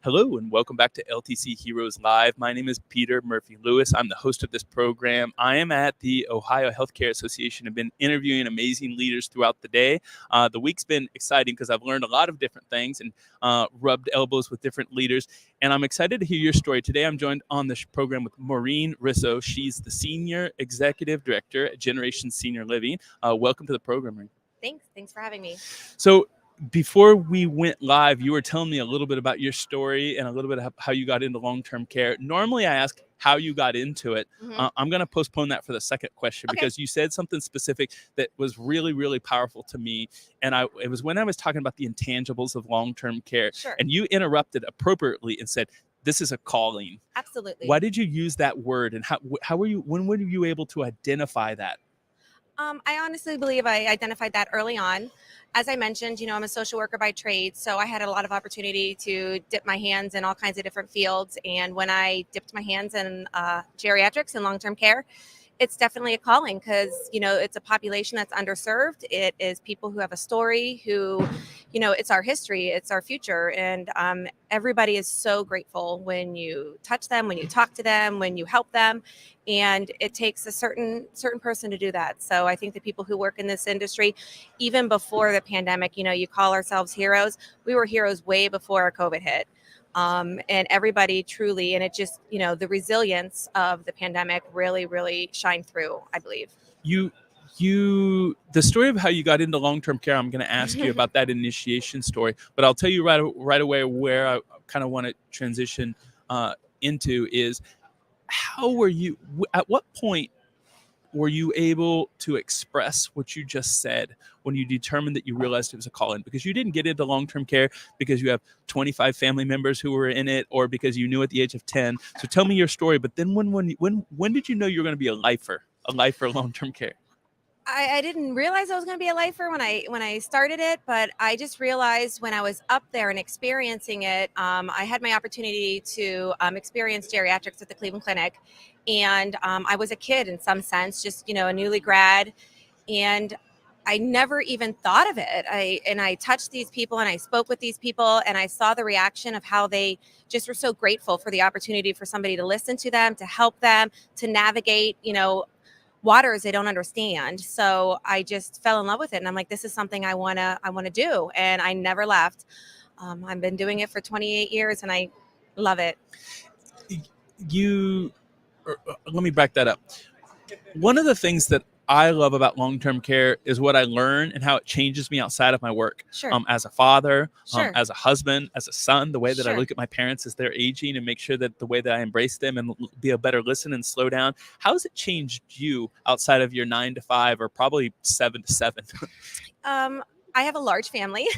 Hello and welcome back to LTC Heroes Live. My name is Peter Murphy Lewis. I'm the host of this program. I am at the Ohio Healthcare Association. I've been interviewing amazing leaders throughout the day. The week's been exciting because I've learned a lot of different things and rubbed elbows with different leaders. And I'm excited to hear your story. Today I'm joined on this program with Maureen Rizzo. She's the Senior Executive Director at Generation Senior Living. Welcome to the program, Maureen. Thanks for having me. So before we went live, you were telling me a little bit about your story and a little bit of how you got into long-term care. Normally, I ask how you got into it. I'm going to postpone that for the second question because you said something specific that was really, really powerful to me. And it was when I was talking about the intangibles of long-term care. Sure. And you interrupted appropriately and said, this is a calling. Absolutely. Why did you use that word? And when were you able to identify that? I honestly believe I identified that early on. As I mentioned, I'm a social worker by trade, so I had a lot of opportunity to dip my hands in all kinds of different fields. And when I dipped my hands in geriatrics and long-term care, it's definitely a calling because, it's a population that's underserved. It is people who have a story, who, it's our history, it's our future. And everybody is so grateful when you touch them, when you talk to them, when you help them. And it takes a certain person to do that. So I think the people who work in this industry, even before the pandemic, you call ourselves heroes. We were heroes way before COVID hit. And everybody truly, and it just, the resilience of the pandemic really, really shined through, I believe. The story of how you got into long-term care, I'm going to ask you about that initiation story, but I'll tell you right away where I kind of want to transition into is at what point were you able to express what you just said when you determined that you realized it was a calling? Because you didn't get into long-term care because you have 25 family members who were in it or because you knew at the age of 10. So tell me your story. But then when did you know you were going to be a lifer long-term care? I didn't realize I was going to be a lifer when I started it, but I just realized when I was up there and experiencing it, I had my opportunity to experience geriatrics at the Cleveland Clinic. And I was a kid in some sense, just, a newly grad. And I never even thought of it. I touched these people and I spoke with these people and I saw the reaction of how they just were so grateful for the opportunity for somebody to listen to them, to help them, to navigate, waters they don't understand. So I just fell in love with it. And I'm like, this is something I want to do. And I never left. I've been doing it for 28 years and I love it. Let me back that up. One of the things that I love about long-term care is what I learn and how it changes me outside of my work. Sure. As a father, Sure. As a husband, as a son, the way that I Sure. look at my parents as they're aging and make sure that the way that I embrace them and be a better listen and slow down. How has it changed you outside of your 9 to 5 or probably 7 to 7? I have a large family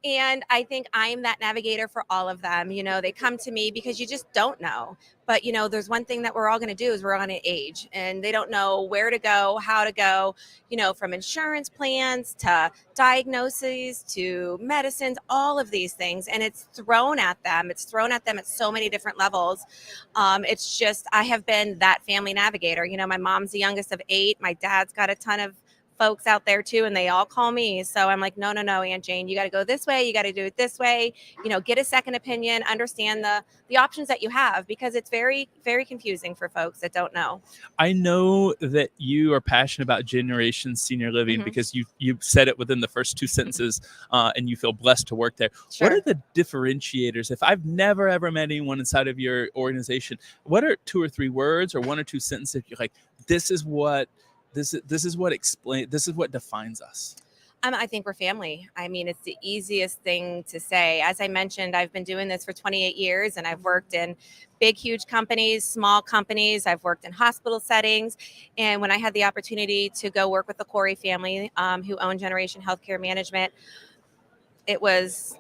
and I think I'm that navigator for all of them. They come to me because you just don't know. But, there's one thing that we're all going to do is we're all going to age and they don't know where to go, how to go, from insurance plans to diagnoses to medicines, all of these things. And it's thrown at them. It's thrown at them at so many different levels. It's just, I have been that family navigator. My mom's the youngest of 8. My dad's got a ton of folks out there too, and they all call me. So I'm like, no, Aunt Jane, you got to go this way. You got to do it this way. Get a second opinion, understand the options that you have, because it's very, very confusing for folks that don't know. I know that you are passionate about Generation Senior Living because you said it within the first 2 sentences and you feel blessed to work there. Sure. What are the differentiators? If I've never, ever met anyone inside of your organization, what are 2 or 3 words or 1 or 2 sentences you're like, this is what defines us? I think we're family. I mean, it's the easiest thing to say. As I mentioned, I've been doing this for 28 years and I've worked in big, huge companies, small companies. I've worked in hospital settings. And when I had the opportunity to go work with the Corey family, who own Generation Healthcare Management, it was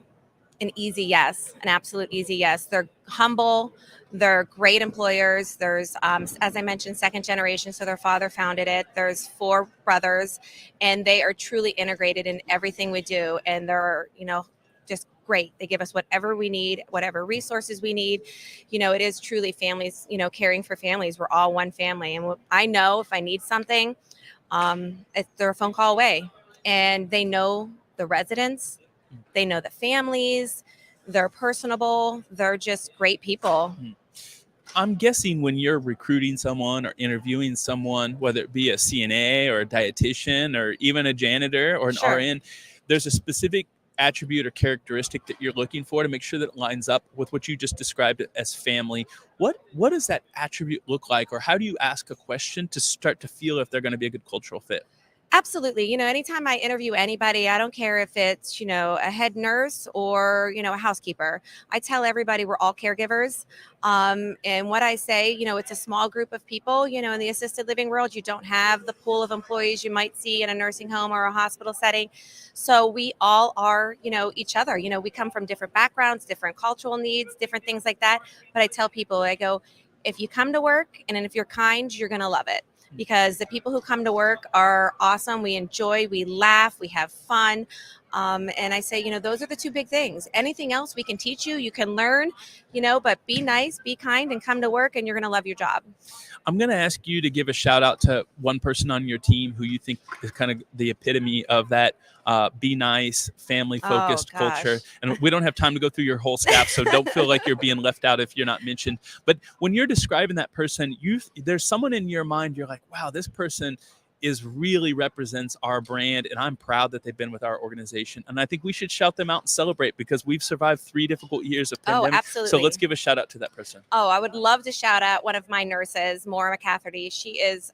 an easy yes, an absolute easy yes. They're humble. They're great employers. There's, as I mentioned, second generation. So their father founded it. There's 4 brothers and they are truly integrated in everything we do. And they're, just great. They give us whatever we need, whatever resources we need. It is truly families, caring for families. We're all one family. And I know if I need something, they're a phone call away and they know the residents. They know the families. They're personable. They're just great people. I'm guessing when you're recruiting someone or interviewing someone, whether it be a CNA or a dietitian or even a janitor or an Sure. RN, there's a specific attribute or characteristic that you're looking for to make sure that it lines up with what you just described as family. What does that attribute look like, or how do you ask a question to start to feel if they're going to be a good cultural fit? Absolutely. Anytime I interview anybody, I don't care if it's, a head nurse or, a housekeeper. I tell everybody we're all caregivers. And what I say, it's a small group of people, in the assisted living world. You don't have the pool of employees you might see in a nursing home or a hospital setting. So we all are, each other. We come from different backgrounds, different cultural needs, different things like that. But I tell people, I go, if you come to work and if you're kind, you're going to love it. Because the people who come to work are awesome. We enjoy, we laugh, we have fun. And I say, those are the two big things. Anything else we can teach you, you can learn, but be nice, be kind, and come to work, and you're going to love your job. I'm going to ask you to give a shout out to one person on your team who you think is kind of the epitome of that be nice, family-focused culture. And we don't have time to go through your whole staff, so don't feel like you're being left out if you're not mentioned. But when you're describing that person, there's someone in your mind, you're like, wow, this person really represents our brand, and I'm proud that they've been with our organization. And I think we should shout them out and celebrate, because we've survived 3 difficult years of pandemic. Oh, absolutely. So let's give a shout out to that person. Oh, I would love to shout out one of my nurses, Maureen. She is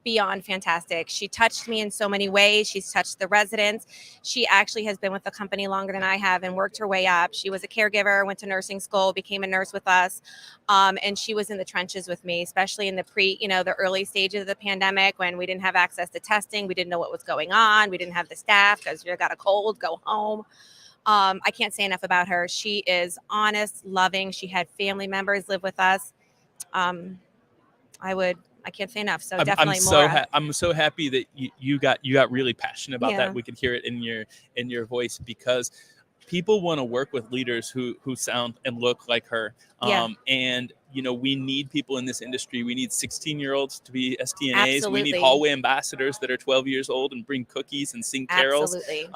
beyond fantastic. She touched me in so many ways. She's touched the residents. She actually has been with the company longer than I have and worked her way up. She was a caregiver, went to nursing school, became a nurse with us. And she was in the trenches with me, especially in the early stages of the pandemic, when we didn't have access to testing. We didn't know what was going on. We didn't have the staff because you got a cold, go home. I can't say enough about her. She is honest, loving. She had family members live with us. I can't say enough. So definitely more. I'm so happy that you got really passionate about that. We could hear it in your voice, because people want to work with leaders who sound and look like her. And we need people in this industry. We need 16-year-olds to be STNAs. Absolutely. We need hallway ambassadors that are 12 years old and bring cookies and sing carols. Absolutely.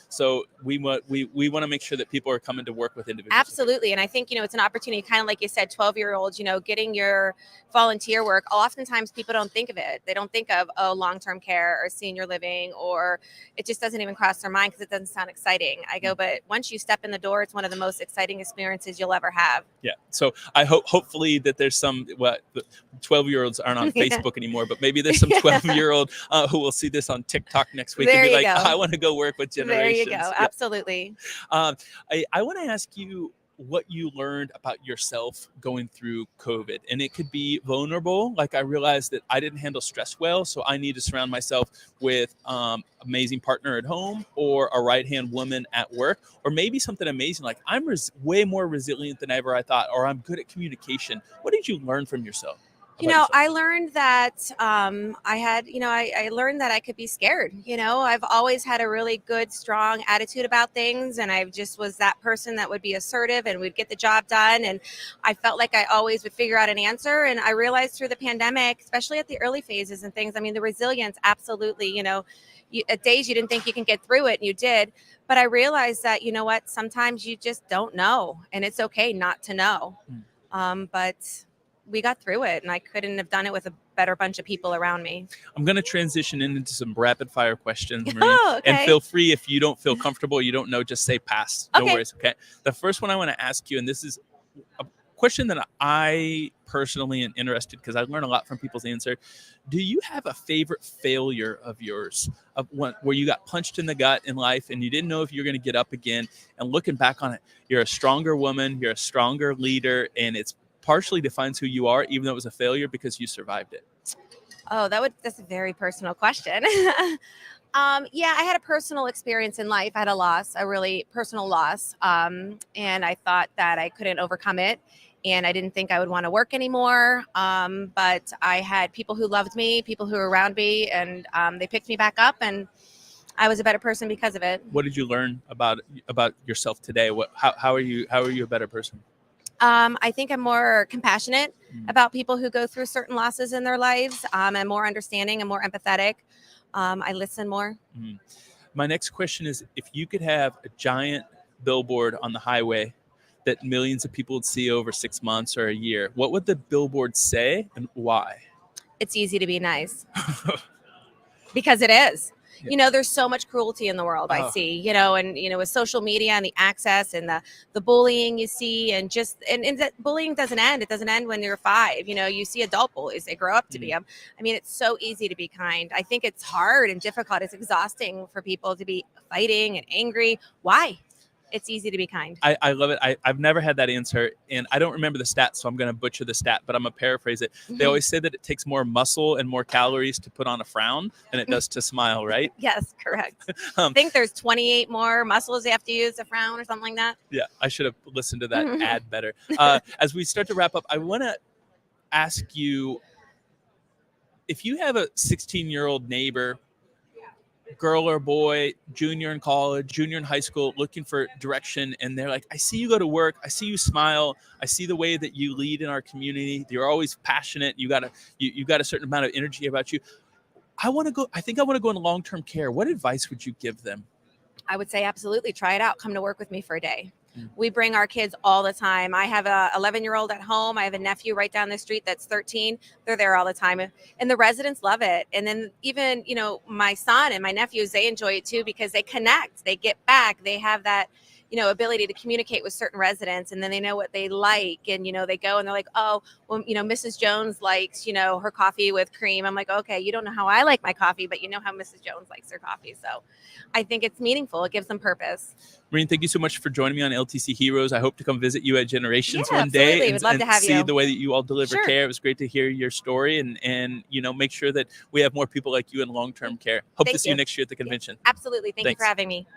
So we want to make sure that people are coming to work with individuals. Absolutely. And I think, it's an opportunity, kind of like you said, 12-year-olds, getting your volunteer work. Oftentimes people don't think of it. They don't think of long-term care or senior living, or it just doesn't even cross their mind because it doesn't sound exciting. I go, but once you step in the door, it's one of the most exciting experiences you'll ever have. Yeah. So I hopefully that there's some 12-year-olds aren't on Facebook anymore, but maybe there's some 12-year-old who will see this on TikTok next week and be like, I want to go work with generations. There you go. Yeah. Absolutely. I want to ask you what you learned about yourself going through COVID. And it could be vulnerable. Like, I realized that I didn't handle stress well, so I need to surround myself with amazing partner at home, or a right-hand woman at work, or maybe something amazing like I'm way more resilient than ever I thought, or I'm good at communication. What did you learn from yourself? I learned that I learned that I could be scared. I've always had a really good, strong attitude about things. And I just was that person that would be assertive and would get the job done. And I felt like I always would figure out an answer. And I realized through the pandemic, especially at the early phases and things, the resilience, absolutely, at days you didn't think you can get through it, and you did. But I realized that, sometimes you just don't know, and it's okay not to know. But we got through it, and I couldn't have done it with a better bunch of people around me. I'm going to transition into some rapid fire questions, Maureen. Okay. And feel free, if you don't feel comfortable, you don't know, just say pass. No worries. Okay. The first one I want to ask you, and this is a question that I personally am interested, because I learn a lot from people's answer. Do you have a favorite failure of yours, of one where you got punched in the gut in life and you didn't know if you're going to get up again? And looking back on it, you're a stronger woman, you're a stronger leader, and it's partially defines who you are, even though it was a failure, because you survived it. Oh, that's a very personal question. I had a personal experience in life. I had a really personal loss. And I thought that I couldn't overcome it. And I didn't think I would want to work anymore. But I had people who loved me, people who were around me, and they picked me back up, and I was a better person because of it. What did you learn about yourself today? How are you a better person? I think I'm more compassionate about people who go through certain losses in their lives. I'm more understanding and more empathetic. I listen more. My next question is, if you could have a giant billboard on the highway that millions of people would see over 6 months or a year, what would the billboard say and why? It's easy to be nice. Because it is. Yeah. There's so much cruelty in the world I Oh. see, and with social media and the access and the bullying you see, and that bullying doesn't end. It doesn't end when you're 5. You see adult bullies, they grow up to be them. I mean, it's so easy to be kind. I think it's hard and difficult. It's exhausting for people to be fighting and angry. Why? It's easy to be kind. I love it. I've never had that answer, and I don't remember the stat, so I'm going to butcher the stat, but I'm going to paraphrase it. They always say that it takes more muscle and more calories to put on a frown than it does to smile, right? Yes, correct. I think there's 28 more muscles you have to use to frown or something like that. Yeah, I should have listened to that ad better. As we start to wrap up, I want to ask you, if you have a 16-year-old neighbor, girl or boy, junior in college, junior in high school, looking for direction, and they're like, I see you go to work, I see you smile, I see the way that you lead in our community, you're always passionate, you got a certain amount of energy about you. I want to go into long-term care. What advice would you give them? I would say absolutely try it out. Come to work with me for a day. We bring our kids all the time. I have a 11-year-old at home. I have a nephew right down the street that's 13. They're there all the time. And the residents love it. And then even, my son and my nephews, they enjoy it too, because they connect, they get back, they have that, ability to communicate with certain residents, and then they know what they like. And, they go and they're like, oh, well, Mrs. Jones likes, her coffee with cream. I'm like, okay, you don't know how I like my coffee, but you know how Mrs. Jones likes her coffee. So I think it's meaningful. It gives them purpose. Maureen, thank you so much for joining me on LTC Heroes. I hope to come visit you at Generations one absolutely. day We'd love to have see you. the way that you all deliver Sure. care. It was great to hear your story and make sure that we have more people like you in long-term care. Hope to see you next year at the convention. Yeah, absolutely. Thank you for having me.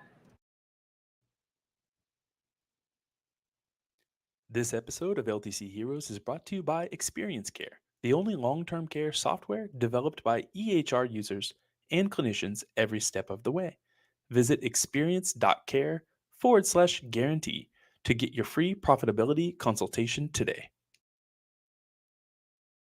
This episode of LTC Heroes is brought to you by Experience Care, the only long-term care software developed by EHR users and clinicians every step of the way. Visit experience.care/guarantee to get your free profitability consultation today.